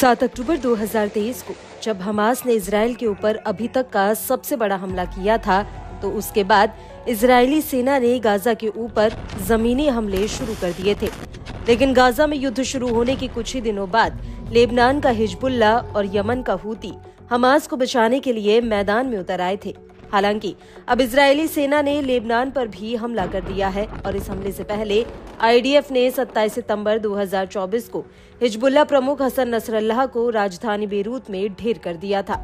7 अक्टूबर 2023 को जब हमास ने इजराइल के ऊपर अभी तक का सबसे बड़ा हमला किया था, तो उसके बाद इजरायली सेना ने गाजा के ऊपर जमीनी हमले शुरू कर दिए थे। लेकिन गाजा में युद्ध शुरू होने के कुछ ही दिनों बाद लेबनान का हिजबुल्ला और यमन का हूती हमास को बचाने के लिए मैदान में उतर आए थे। हालांकि अब इजरायली सेना ने लेबनान पर भी हमला कर दिया है और इस हमले से पहले आईडीएफ ने 27 सितंबर 2024 को हिजबुल्ला प्रमुख हसन नसरल्लाह को राजधानी बेरूत में ढेर कर दिया था।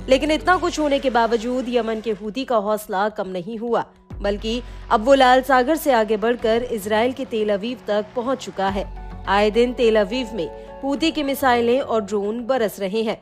लेकिन इतना कुछ होने के बावजूद यमन के हूती का हौसला कम नहीं हुआ, बल्कि अब वो लाल सागर से आगे बढ़कर इजराइल के तेल अवीव तक पहुंच चुका है। आए दिन तेल अवीव में हूती की मिसाइलें और ड्रोन बरस रहे हैं।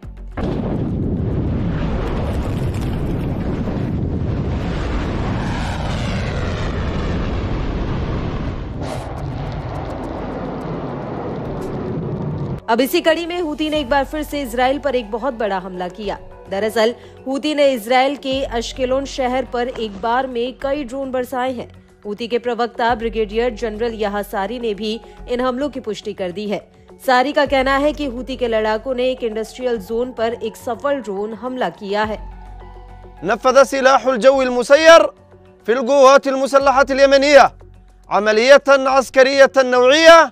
अब इसी कड़ी में हूती ने एक बार फिर से इजराइल पर एक बहुत बड़ा हमला किया। दरअसल हूती ने इजराइल के अश्केलोन शहर पर एक बार में कई ड्रोन बरसाए हैं। हूती के प्रवक्ता ब्रिगेडियर जनरल याह्या सारी ने भी इन हमलों की पुष्टि कर दी है। सारी का कहना है कि हूती के लड़ाकों ने एक इंडस्ट्रियल जोन पर एक सफल ड्रोन हमला किया है। नफ़ज़ सिलाहुल जव्विल मुसय्यर फिल क़ुव्वातिल मुसल्लहतिल यमनिया अमलियतन अस्करियतन नौइया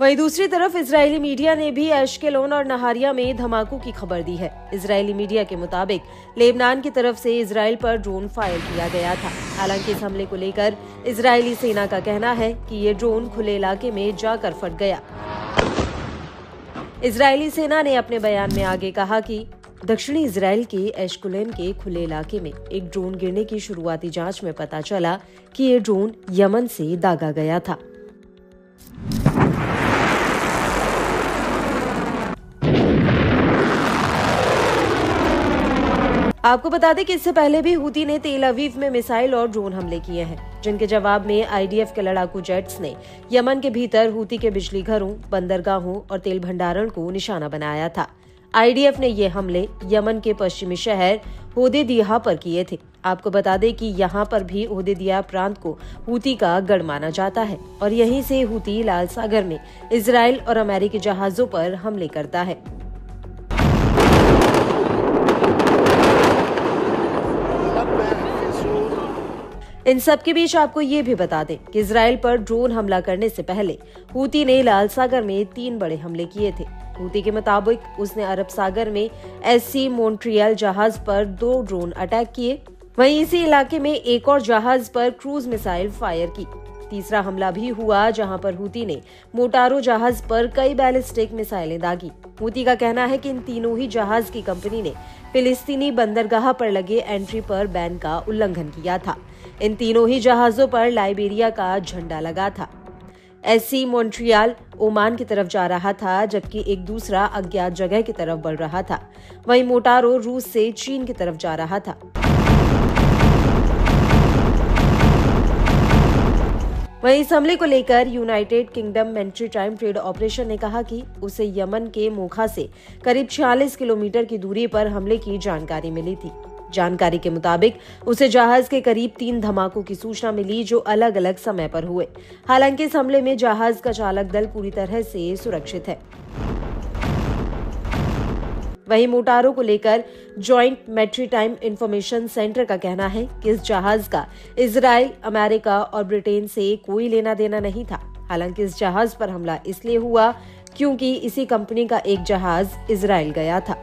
वहीं दूसरी तरफ इजरायली मीडिया ने भी एश्केलोन और नहारिया में धमाकों की खबर दी है। इजरायली मीडिया के मुताबिक लेबनान की तरफ से इजराइल पर ड्रोन फायर किया गया था। हालांकि इस हमले को लेकर इजरायली सेना का कहना है कि ये ड्रोन खुले इलाके में जाकर फट गया। इजरायली सेना ने अपने बयान में आगे कहा कि दक्षिणी इजराइल के एश्केलोन के खुले इलाके में एक ड्रोन गिरने की शुरुआती जांच में पता चला कि ये ड्रोन यमन से दागा गया था। आपको बता दें कि इससे पहले भी हूती ने तेल अवीव में मिसाइल और ड्रोन हमले किए हैं, जिनके जवाब में आईडीएफ के लड़ाकू जेट्स ने यमन के भीतर हूती के बिजली घरों, बंदरगाहों और तेल भंडारण को निशाना बनाया था। आईडीएफ ने ये हमले यमन के पश्चिमी शहर होदेयदा पर किए थे। आपको बता दें कि यहाँ पर भी होदेयदा प्रांत को हूती का गढ़ माना जाता है और यहीं से हूती लाल सागर में इजराइल और अमेरिकी जहाजों पर हमले करता है। इन सब के बीच आपको ये भी बता दें कि इजराइल पर ड्रोन हमला करने से पहले हूती ने लाल सागर में 3 बड़े हमले किए थे। हूती के मुताबिक उसने अरब सागर में एससी मॉन्ट्रियल जहाज पर 2 ड्रोन अटैक किए। वहीं इसी इलाके में एक और जहाज पर क्रूज मिसाइल फायर की। तीसरा हमला भी हुआ जहां पर हूती ने मोटारो जहाज पर कई बैलिस्टिक मिसाइलें दागी। हूती का कहना है कि इन तीनों ही जहाज की कंपनी ने फिलिस्तीनी बंदरगाह पर लगे एंट्री पर बैन का उल्लंघन किया था। इन तीनों ही जहाजों पर लाइबेरिया का झंडा लगा था। एससी मॉन्ट्रियल ओमान की तरफ जा रहा था, जबकि एक दूसरा अज्ञात जगह की तरफ बढ़ रहा था। वहीं मोटारो रूस से चीन की तरफ जा रहा था। वहीं इस हमले को लेकर United kingdom maritime trade operation ने कहा कि उसे यमन के मोखा से करीब 46 किलोमीटर की दूरी पर हमले की जानकारी मिली थी। जानकारी के मुताबिक उसे जहाज के करीब 3 धमाकों की सूचना मिली, जो अलग अलग समय पर हुए। हालांकि इस हमले में जहाज का चालक दल पूरी तरह से सुरक्षित है। वहीं मोटारो को लेकर जॉइंट मैरीटाइम इंफॉर्मेशन सेंटर का कहना है कि इस जहाज का इजराइल, अमेरिका और ब्रिटेन से कोई लेना देना नहीं था। हालांकि इस जहाज पर हमला इसलिए हुआ क्योंकि इसी कंपनी का एक जहाज इजराइल गया था।